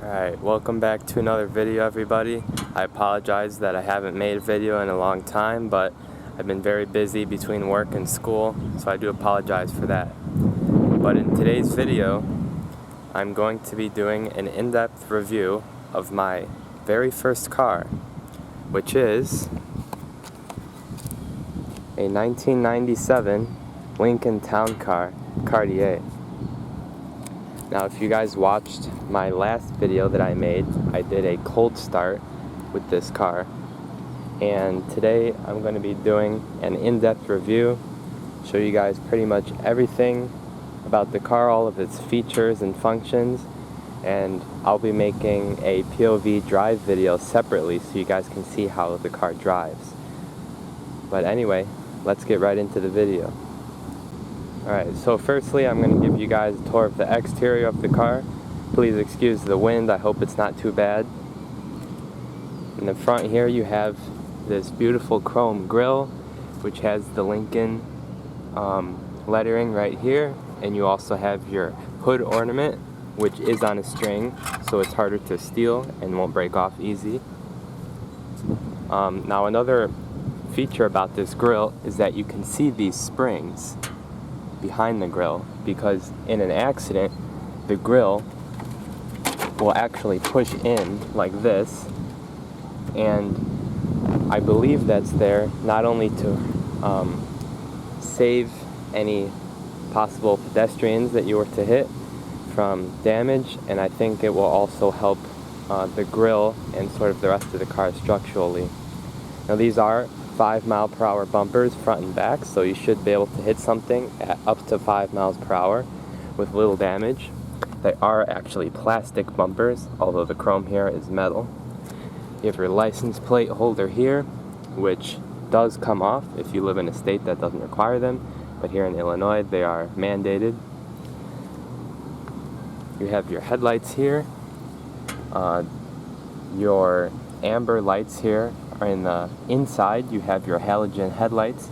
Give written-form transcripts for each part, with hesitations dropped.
Alright, welcome back to another video, everybody. I apologize that I haven't made a video in a long time, but I've been very busy between work and school, so I do apologize for that. But in today's video, I'm going to be doing an in-depth review of my very first car, which is a 1997 Lincoln Town Car Cartier. Now, if you guys watched my last video that I made, I did a cold start with this car. And today I'm going to be doing an in-depth review, show you guys pretty much everything about the car, all of its features and functions, and I'll be making a POV drive video separately so you guys can see how the car drives. But anyway, let's get right into the video. Alright, so firstly I'm going to give you guys a tour of the exterior of the car. Please excuse the wind, I hope it's not too bad. In the front here you have this beautiful chrome grille, which has the Lincoln lettering right here, and you also have your hood ornament, which is on a string, so it's harder to steal and won't break off easy. Now another feature about this grille is that you can see these springs behind the grille, because in an accident the grille will actually push in like this, and I believe that's there not only to save any possible pedestrians that you were to hit from damage, and I think it will also help the grille and sort of the rest of the car structurally. Now these are 5-mile-per-hour bumpers front and back, so you should be able to hit something at up to 5 miles per hour with little damage. They are actually plastic bumpers, although the chrome here is metal. You have your license plate holder here, which does come off if you live in a state that doesn't require them, but here in Illinois they are mandated. You have your headlights here. Your amber lights here are in the inside. You have your halogen headlights,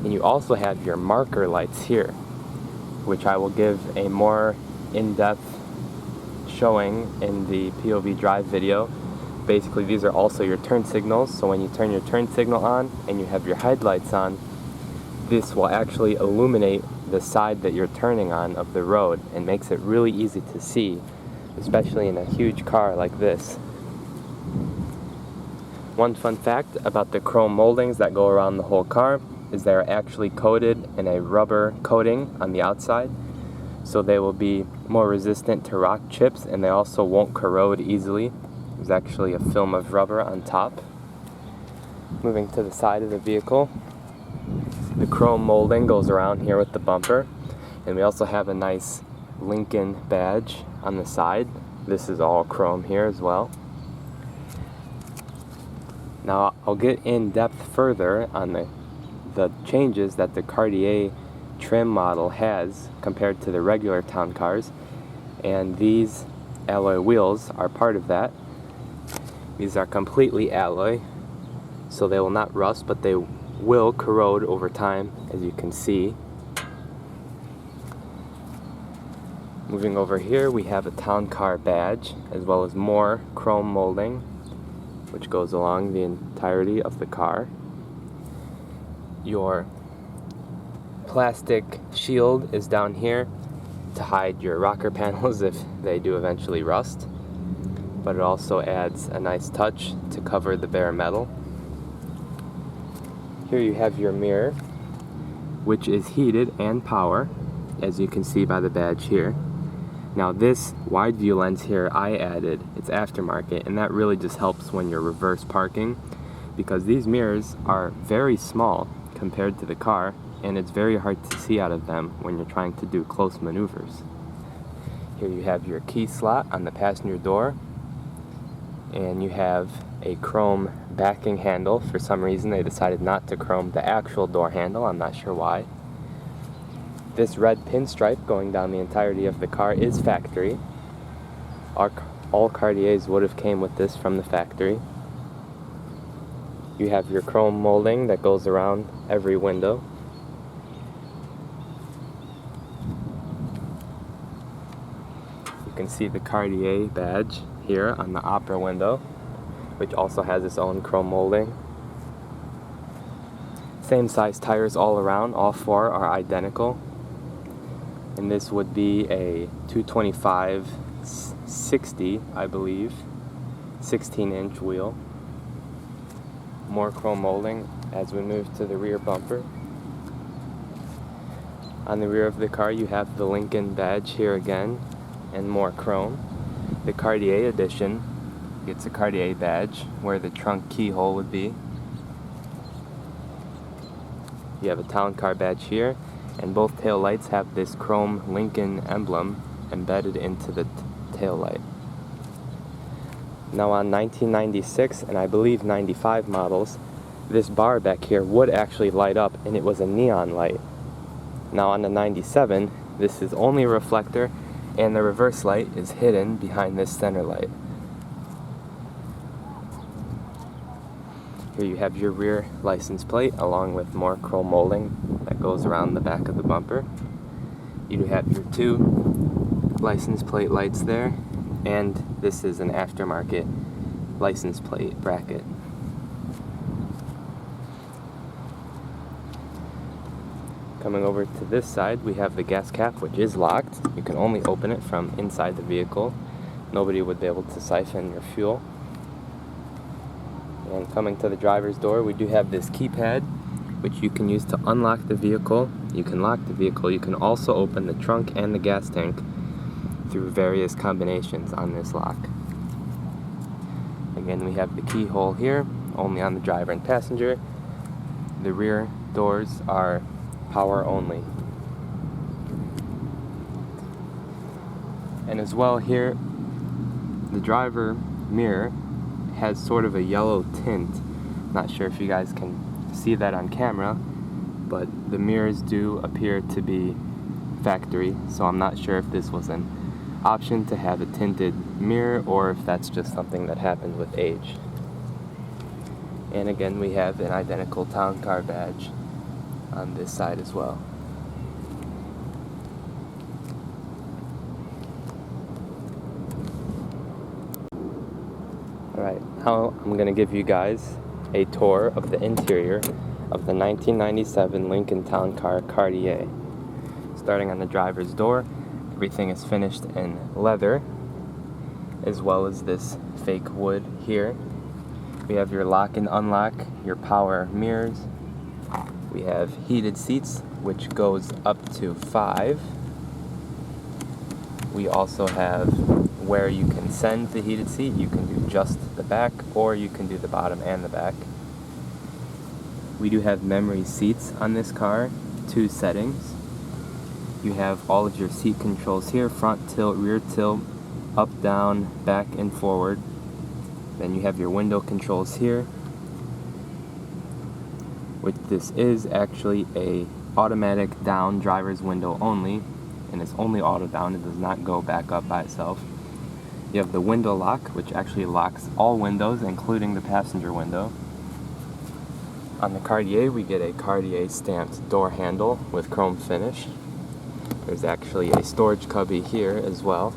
and you also have your marker lights here, which I will give a more in-depth showing in the POV drive video. Basically, these are also your turn signals, so when you turn your turn signal on and you have your headlights on, this will actually illuminate the side that you're turning on of the road and makes it really easy to see, especially in a huge car like this. One fun fact about the chrome moldings that go around the whole car is they are actually coated in a rubber coating on the outside, so they will be more resistant to rock chips, and they also won't corrode easily. There's actually a film of rubber on top. Moving to the side of the vehicle, the chrome molding goes around here with the bumper, and we also have a nice Lincoln badge on the side. This is all chrome here as well. Now I'll get in depth further on the changes that the Cartier trim model has compared to the regular town cars, and these alloy wheels are part of that. These are completely alloy, so they will not rust, but they will corrode over time, as you can see. Moving over here, we have a town car badge, as well as more chrome molding, which goes along the entirety of the car. Your plastic shield is down here to hide your rocker panels if they do eventually rust, but it also adds a nice touch to cover the bare metal. Here you have your mirror, which is heated and power, as you can see by the badge here. Now this wide view lens here I added, it's aftermarket, and that really just helps when you're reverse parking, because these mirrors are very small compared to the car, and it's very hard to see out of them when you're trying to do close maneuvers. Here you have your key slot on the passenger door, and you have a chrome backing handle. For some reason they decided not to chrome the actual door handle, I'm not sure why. This red pinstripe going down the entirety of the car is factory. All Cartiers would have came with this from the factory. You have your chrome molding that goes around every window. You can see the Cartier badge here on the Opera window, which also has its own chrome molding. Same size tires all around, all four are identical. And this would be a 225/60, I believe, 16-inch wheel. More chrome molding as we move to the rear bumper. On the rear of the car you have the Lincoln badge here again, and more chrome. The Cartier edition gets a Cartier badge where the trunk keyhole would be. You have a town car badge here, and both tail lights have this chrome Lincoln emblem embedded into the tail light. Now on 1996 and I believe 95 models, this bar back here would actually light up, and it was a neon light. Now on the 97, this is only a reflector, and the reverse light is hidden behind this center light. Here you have your rear license plate along with more chrome molding that goes around the back of the bumper. You do have your two license plate lights there, and this is an aftermarket license plate bracket. Coming over to this side, we have the gas cap, which is locked. You can only open it from inside the vehicle. Nobody would be able to siphon your fuel. And coming to the driver's door, we do have this keypad, which you can use to unlock the vehicle. You can lock the vehicle. You can also open the trunk and the gas tank through various combinations on this lock. Again, we have the keyhole here, only on the driver and passenger. The rear doors are power only. And as well here, the driver mirror has sort of a yellow tint. Not sure if you guys can see that on camera, but the mirrors do appear to be factory, so I'm not sure if this was an option to have a tinted mirror or if that's just something that happened with age. And again, we have an identical town car badge on this side as well. Alright, now I'm going to give you guys a tour of the interior of the 1997 Lincoln Town Car Cartier. Starting on the driver's door, everything is finished in leather, as well as this fake wood here. We have your lock and unlock, your power mirrors. We have heated seats, which goes up to 5. We also have where you can send the heated seat. You can do just the back, or you can do the bottom and the back. We do have memory seats on this car, 2 settings. You have all of your seat controls here, front tilt, rear tilt, up, down, back, and forward. Then you have your window controls here, which this is actually a automatic down driver's window only, and it's only auto down. It does not go back up by itself. You have the window lock, which actually locks all windows, including the passenger window. On the Cartier, we get a Cartier stamped door handle with chrome finish. There's actually a storage cubby here as well.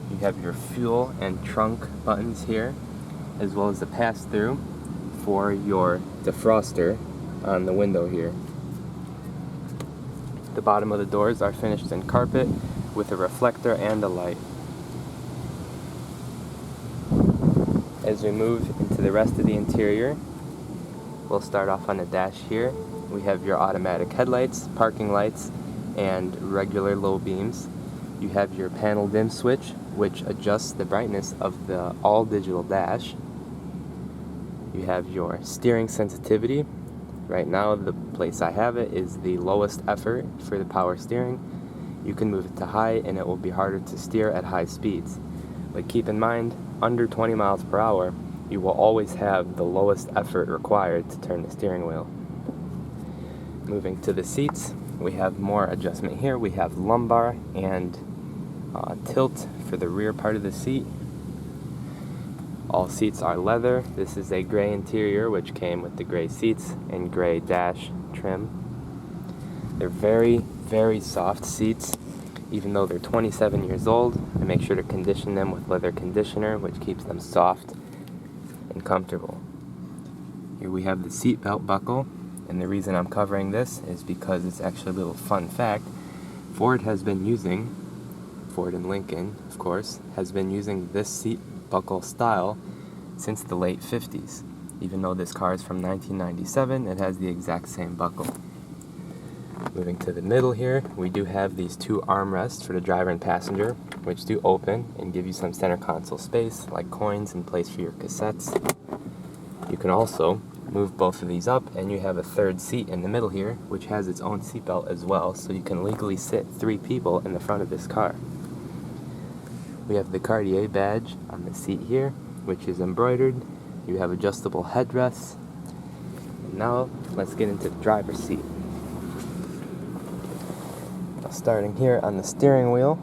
You have your fuel and trunk buttons here, as well as the pass-through for your defroster on the window here. The bottom of the doors are finished in carpet with a reflector and a light. As we move into the rest of the interior, we'll start off on the dash here. We have your automatic headlights, parking lights, and regular low beams. You have your panel dim switch, which adjusts the brightness of the all-digital dash. You have your steering sensitivity. Right now, the place I have it is the lowest effort for the power steering. You can move it to high, and it will be harder to steer at high speeds. But keep in mind, under 20 miles per hour, you will always have the lowest effort required to turn the steering wheel. Moving to the seats, we have more adjustment here. We have lumbar and tilt for the rear part of the seat. All seats are leather. This is a gray interior, which came with the gray seats and gray dash trim. They're very, very soft seats. even though they're 27 years old. I make sure to condition them with leather conditioner, which keeps them soft and comfortable. Here we have the seat belt buckle, and the reason I'm covering this is because it's actually a little fun fact. Ford and Lincoln, of course, has been using this seat buckle style since the late 50s. Even though this car is from 1997, it has the exact same buckle. Moving to the middle here, we do have these two armrests for the driver and passenger, which do open and give you some center console space, like coins and place for your cassettes. You can also move both of these up, and you have a third seat in the middle here, which has its own seatbelt as well, so you can legally sit 3 people in the front of this car. We have the Cartier badge on the seat here, which is embroidered. You have adjustable headrests. And now let's get into the driver's seat. Now, starting here on the steering wheel,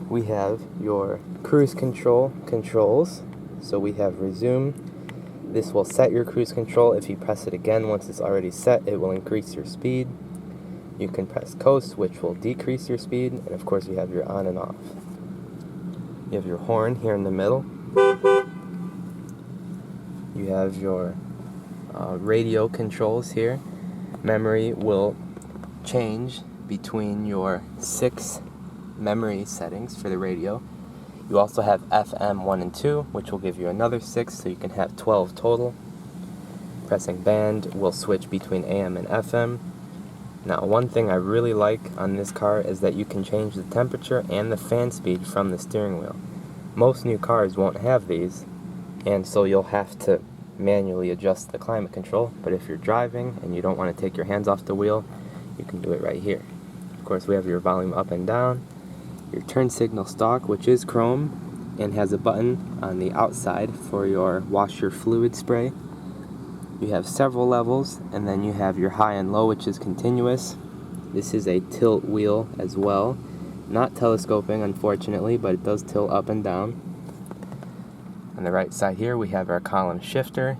we have your cruise control controls. So we have resume. This will set your cruise control. If you press it again once it's already set, it will increase your speed. You can press coast, which will decrease your speed, and of course you have your on and off. You have your horn here in the middle. You have your radio controls here. Memory will change between your 6 memory settings for the radio. You also have FM 1 and 2, which will give you another 6, so you can have 12 total. Pressing band will switch between AM and FM. Now, one thing I really like on this car is that you can change the temperature and the fan speed from the steering wheel. Most new cars won't have these, and so you'll have to manually adjust the climate control. But if you're driving and you don't want to take your hands off the wheel, you can do it right here. Of course, we have your volume up and down, your turn signal stalk, which is chrome and has a button on the outside for your wash your fluid spray. You have several levels, and then you have your high and low, which is continuous. This is a tilt wheel as well. Not telescoping, unfortunately, but it does tilt up and down. On the right side here, we have our column shifter,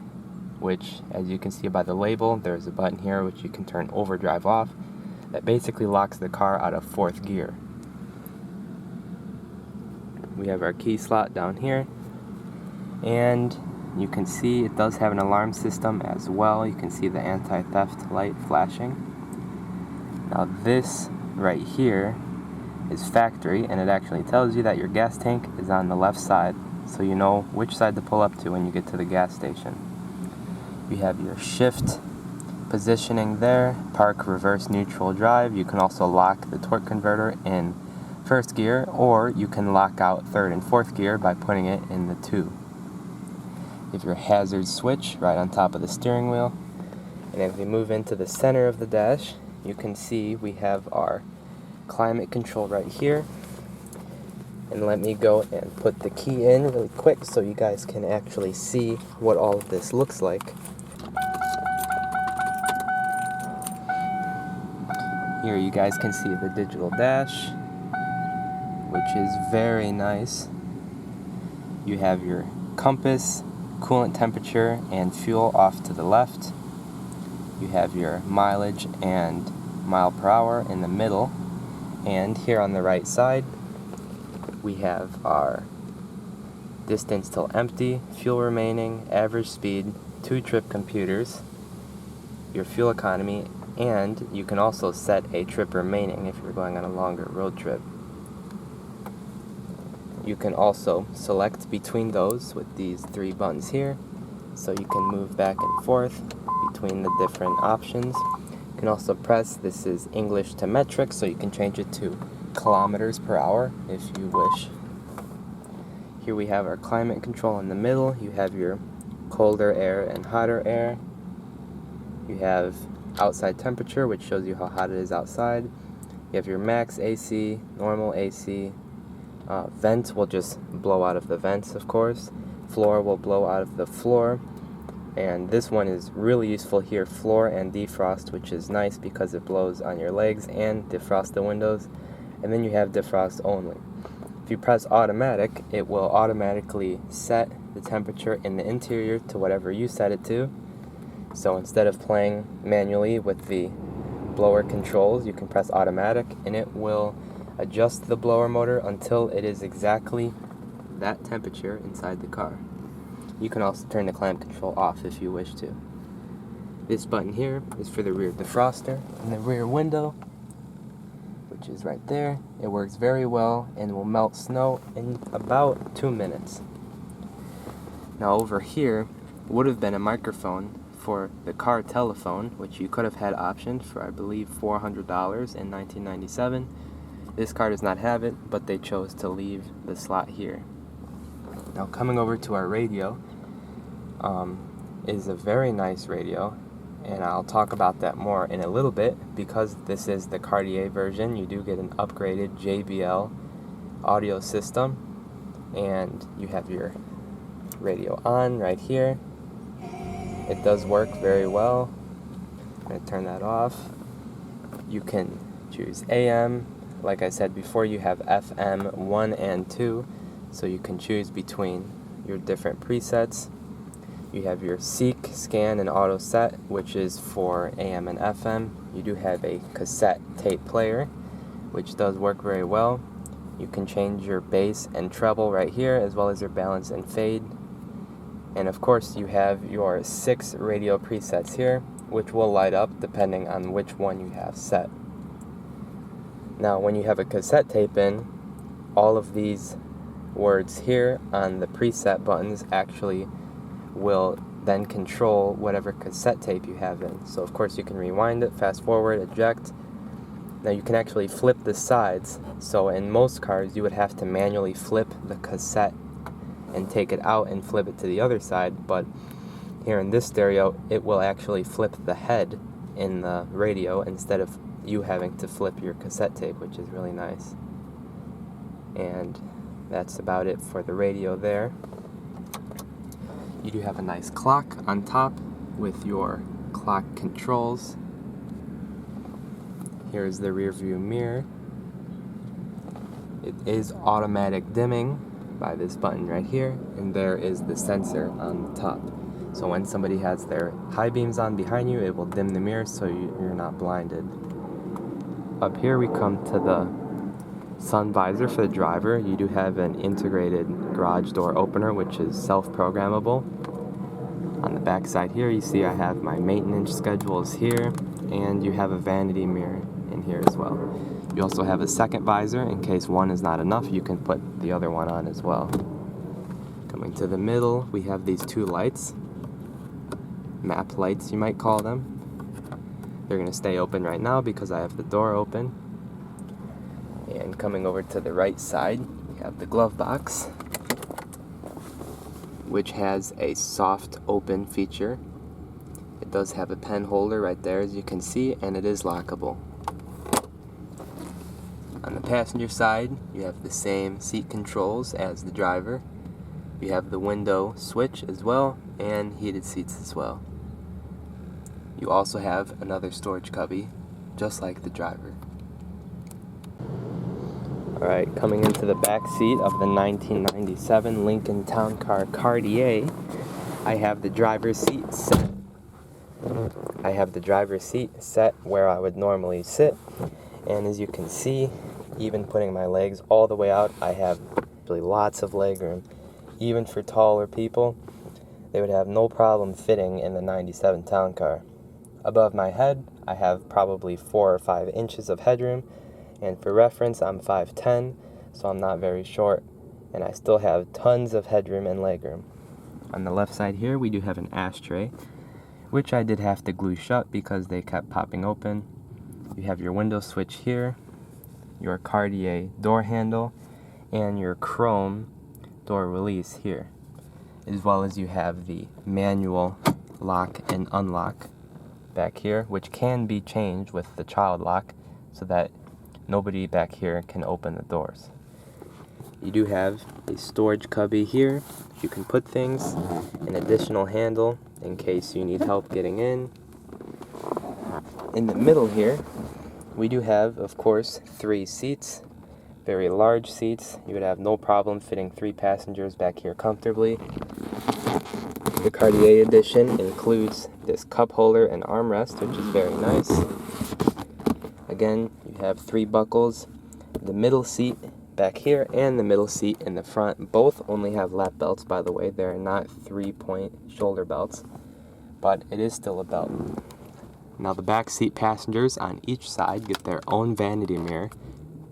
which, as you can see by the label, there's a button here which you can turn overdrive off. That basically locks the car out of 4th gear. We have our key slot down here, and you can see it does have an alarm system as well. You can see the anti-theft light flashing. Now this right here is factory, and it actually tells you that your gas tank is on the left side, so you know which side to pull up to when you get to the gas station. You have your shift positioning there, park, reverse, neutral, drive. You can also lock the torque converter in 1st gear, or you can lock out 3rd and 4th gear by putting it in the 2. You have your hazard switch right on top of the steering wheel. And if we move into the center of the dash, you can see we have our climate control right here. And let me go and put the key in really quick so you guys can actually see what all of this looks like. Here you guys can see the digital dash, which is very nice. You have your compass, coolant temperature, and fuel off to the left. You have your mileage and mile per hour in the middle. And here on the right side, we have our distance till empty, fuel remaining, average speed, 2 trip computers, your fuel economy, and you can also set a trip remaining if you're going on a longer road trip. You can also select between those with these 3 buttons here, so you can move back and forth between the different options. You can also press, this is English to metric, so you can change it to kilometers per hour if you wish. Here we have our climate control in the middle. You have your colder air and hotter air. You have outside temperature, which shows you how hot it is outside. You have your max AC, normal AC. Vent will just blow out of the vents, of course. Floor will blow out of the floor. And this one is really useful here, floor and defrost, which is nice because it blows on your legs and defrost the windows. And then you have defrost only. If you press automatic, it will automatically set the temperature in the interior to whatever you set it to. So instead of playing manually with the blower controls, you can press automatic, and it will adjust the blower motor until it is exactly that temperature inside the car. You can also turn the climate control off if you wish to. This button here is for the rear defroster and the rear window, which is right there. It works very well and will melt snow in about 2 minutes. Now over here would have been a microphone for the car telephone, which you could have had optioned for, I believe, $400 in 1997. This car does not have it, but they chose to leave the slot here. Now coming over to our radio, is a very nice radio, and I'll talk about that more in a little bit. Because this is the Cartier version, you do get an upgraded JBL audio system, and you have your radio on right here. It does work very well. I'm going to turn that off. You can choose AM. Like I said before, you have FM 1 and 2, so you can choose between your different presets. You have your seek, scan, and auto set, which is for AM and FM. You do have a cassette tape player, which does work very well. You can change your bass and treble right here, as well as your balance and fade. And of course, you have your 6 radio presets here, which will light up depending on which one you have set. Now, when you have a cassette tape in, all of these words here on the preset buttons actually will then control whatever cassette tape you have in. So of course you can rewind it, fast forward, eject. Now you can actually flip the sides. So in most cars you would have to manually flip the cassette and take it out and flip it to the other side, but here in this stereo it will actually flip the head in the radio instead of you having to flip your cassette tape, which is really nice. And that's about it for the radio there. You do have a nice clock on top with your clock controls. Here's the rear view mirror. It is automatic dimming by this button right here, and there is the sensor on the top. So when somebody has their high beams on behind you, it will dim the mirror so you're not blinded. Up here we come to the sun visor for the driver. You do have an integrated garage door opener, which is self-programmable. On the back side here, you see I have my maintenance schedules here, and you have a vanity mirror in here as well. You also have a second visor. In case one is not enough, you can put the other one on as well. Coming to the middle, we have these 2 lights. Map lights, you might call them. They're going to stay open right now because I have the door open. And coming over to the right side, we have the glove box, which has a soft open feature. It does have a pen holder right there, as you can see, and it is lockable. On the passenger side, you have the same seat controls as the driver. You have the window switch as well, and heated seats as well. You also have another storage cubby, just like the driver. Alright, coming into the back seat of the 1997 Lincoln Town Car Cartier, I have the driver's seat set. I have the driver's seat set where I would normally sit, and as you can see, even putting my legs all the way out, I have really lots of leg room. Even for taller people, they would have no problem fitting in the 97 Town Car. Above my head, I have probably 4 or 5 inches of headroom, and for reference, I'm 5'10", so I'm not very short, and I still have tons of headroom and legroom. On the left side here, we do have an ashtray, which I did have to glue shut because they kept popping open. You have your window switch here, your Cartier door handle, and your chrome door release here, as well as you have the manual lock and unlock back here, which can be changed with the child lock so that nobody back here can open the doors. You do have a storage cubby here. You can put things, an additional handle in case you need help getting in. In the middle here, we do have, of course, 3 seats, very large seats. You would have no problem fitting 3 passengers back here comfortably. The Cartier edition includes this cup holder and armrest, which is very nice. Again, you have 3 buckles The middle seat back here and the middle seat in the front both only have lap belts, by the way. They're not 3-point shoulder belts, but it is still a belt. Now the back seat passengers on each side get their own vanity mirror,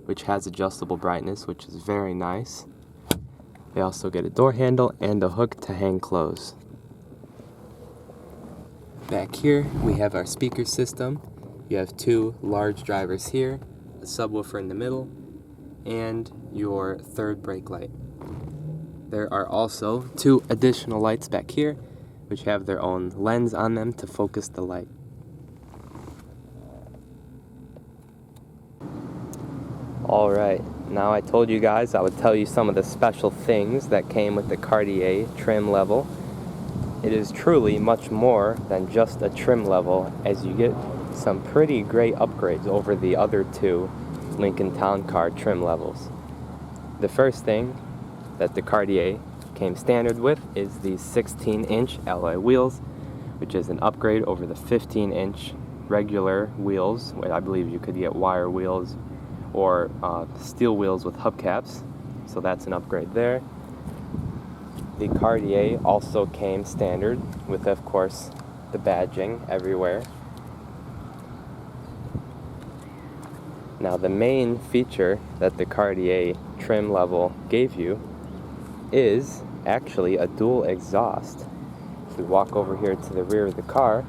which has adjustable brightness, which is very nice. They also get a door handle and a hook to hang clothes. Back here we have our speaker system. You have two large drivers here, a subwoofer in the middle, and your third brake light. There are also two additional lights back here, which have their own lens on them to focus the light. Alright, now I told you guys I would tell you some of the special things that came with the Cartier trim level. It is truly much more than just a trim level, as you get some pretty great upgrades over the other two Lincoln Town Car trim levels. The first thing that the Cartier came standard with is the 16-inch alloy wheels, which is an upgrade over the 15-inch regular wheels. I believe you could get wire wheels or steel wheels with hubcaps, so that's an upgrade there. The Cartier also came standard with, of course, the badging everywhere. Now the main feature that the Cartier trim level gave you is actually a dual exhaust. If we walk over here to the rear of the car,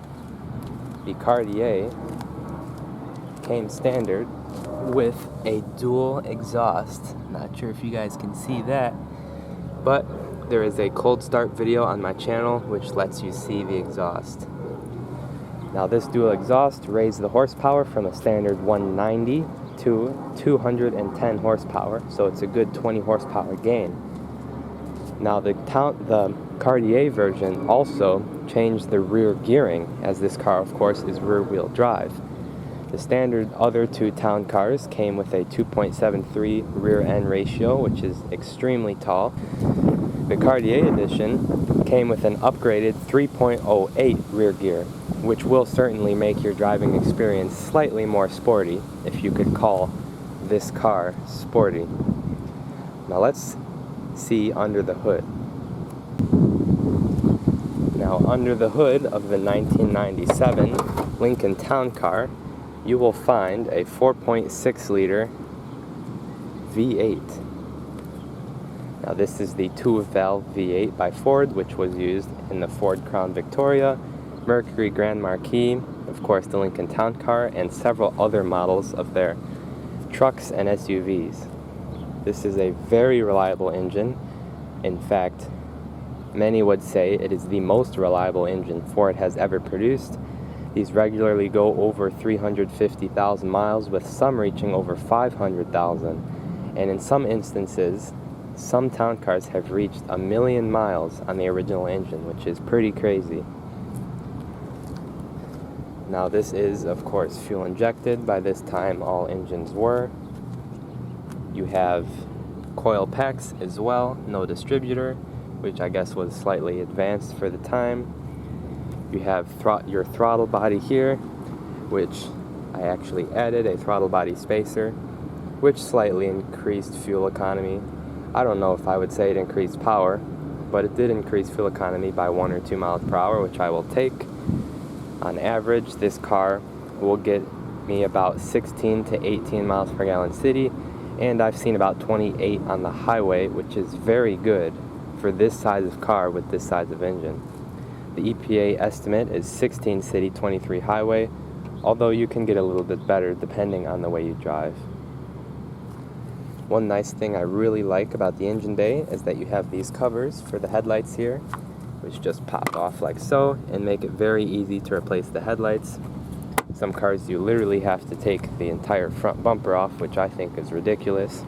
the Cartier came standard with a dual exhaust. Not sure if you guys can see that, but there is a cold start video on my channel which lets you see the exhaust. Now this dual exhaust raised the horsepower from a standard 190 to 210 horsepower, so it's a good 20 horsepower gain. Now the Cartier version also changed the rear gearing, as this car of course is rear wheel drive. The standard other two town cars came with a 2.73 rear end ratio, which is extremely tall. The Cartier edition came with an upgraded 3.08 rear gear, which will certainly make your driving experience slightly more sporty, if you could call this car sporty. Now let's see under the hood. Now under the hood of the 1997 Lincoln Town Car, you will find a 4.6 liter V8. Now this is the two-valve V8 by Ford, which was used in the Ford Crown Victoria, Mercury Grand Marquis, of course the Lincoln Town Car, and several other models of their trucks and SUVs. This is a very reliable engine. In fact, many would say it is the most reliable engine Ford has ever produced. These regularly go over 350,000 miles, with some reaching over 500,000. And in some instances, some town cars have reached 1 million miles on the original engine, which is pretty crazy. Now this is, of course, fuel injected. By this time, all engines were. You have coil packs as well, no distributor, which I guess was slightly advanced for the time. You have your throttle body here, which I actually added a throttle body spacer, which slightly increased fuel economy. I don't know if I would say it increased power, but it did increase fuel economy by 1 or 2 miles per hour, which I will take. On average, this car will get me about 16 to 18 miles per gallon city, and I've seen about 28 on the highway, which is very good for this size of car with this size of engine. The EPA estimate is 16 city, 23 highway, although you can get a little bit better depending on the way you drive. One nice thing I really like about the engine bay is that you have these covers for the headlights here, which just pop off like so and make it very easy to replace the headlights. Some cars you literally have to take the entire front bumper off, which I think is ridiculous.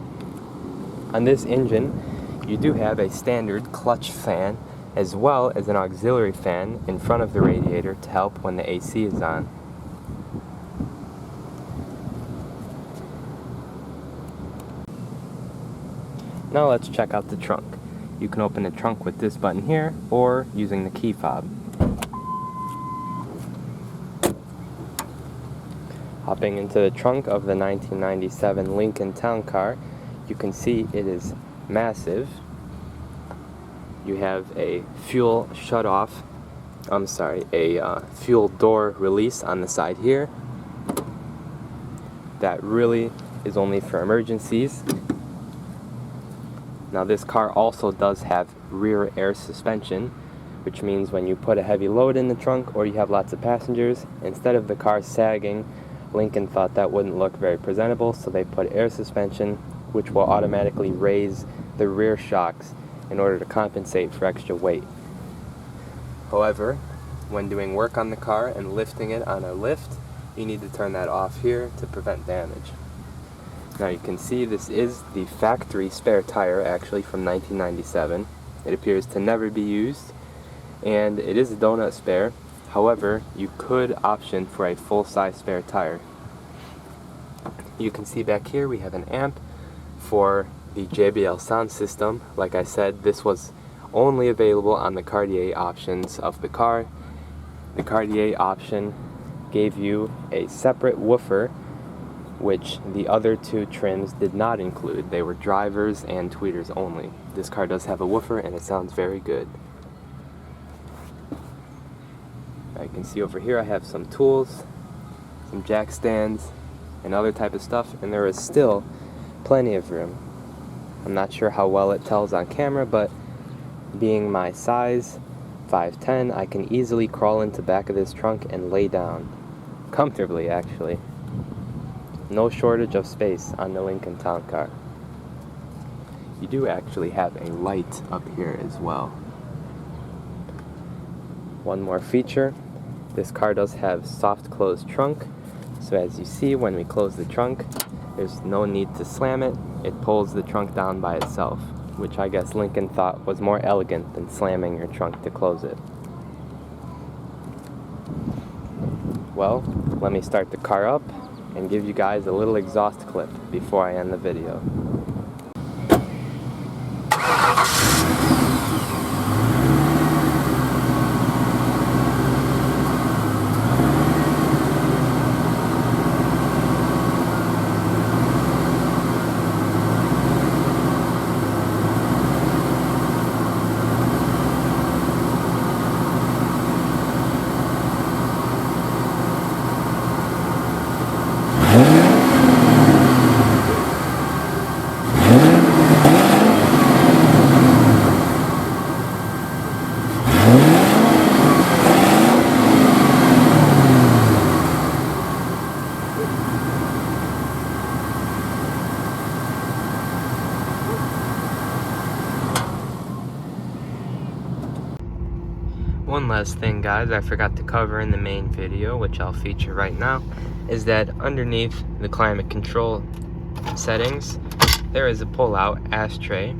On this engine, you do have a standard clutch fan as well as an auxiliary fan in front of the radiator to help when the AC is on. Now let's check out the trunk. You can open the trunk with this button here or using the key fob. Hopping into the trunk of the 1997 Lincoln Town Car, you can see it is massive. You have a fuel shutoff, a fuel door release on the side here. That really is only for emergencies. Now this car also does have rear air suspension, which means when you put a heavy load in the trunk or you have lots of passengers, instead of the car sagging, Lincoln thought that wouldn't look very presentable, so they put air suspension, which will automatically raise the rear shocks in order to compensate for extra weight. However, when doing work on the car and lifting it on a lift, you need to turn that off here to prevent damage. Now you can see this is the factory spare tire, actually from 1997. It appears to never be used, and it is a donut spare. However, you could option for a full-size spare tire. You can see back here we have an amp for the JBL sound system. Like I said, this was only available on the Cartier options of the car. The Cartier option gave you a separate woofer, which the other two trims did not include. They were drivers and tweeters only. This car does have a woofer and it sounds very good. Now you can see over here I have some tools, some jack stands, and other type of stuff, and there is still plenty of room. I'm not sure how well it tells on camera, but being my size, 5'10", I can easily crawl into the back of this trunk and lay down. Comfortably, actually. No shortage of space on the Lincoln Town Car. You do actually have a light up here as well. One more feature, this car does have soft closed trunk, so as you see when we close the trunk, there's no need to slam it. It pulls the trunk down by itself, which I guess Lincoln thought was more elegant than slamming your trunk to close it. Well, let me start the car up and give you guys a little exhaust clip before I end the video. One last thing, guys, I forgot to cover in the main video, which I'll feature right now, is that underneath the climate control settings, there is a pull-out ashtray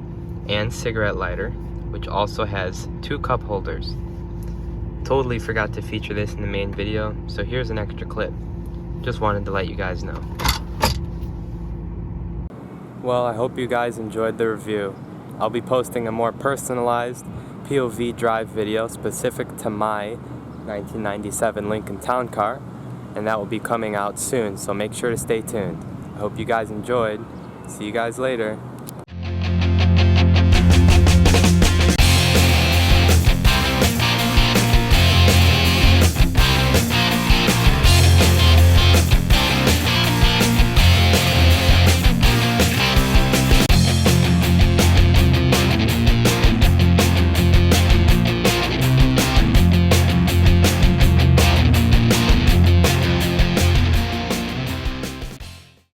and cigarette lighter, which also has 2 cup holders. Totally forgot to feature this in the main video, so here's an extra clip. Just wanted to let you guys know. Well, I hope you guys enjoyed the review. I'll be posting a more personalized POV drive video specific to my 1997 Lincoln Town Car, and that will be coming out soon, so make sure to stay tuned. I hope you guys enjoyed. See you guys later.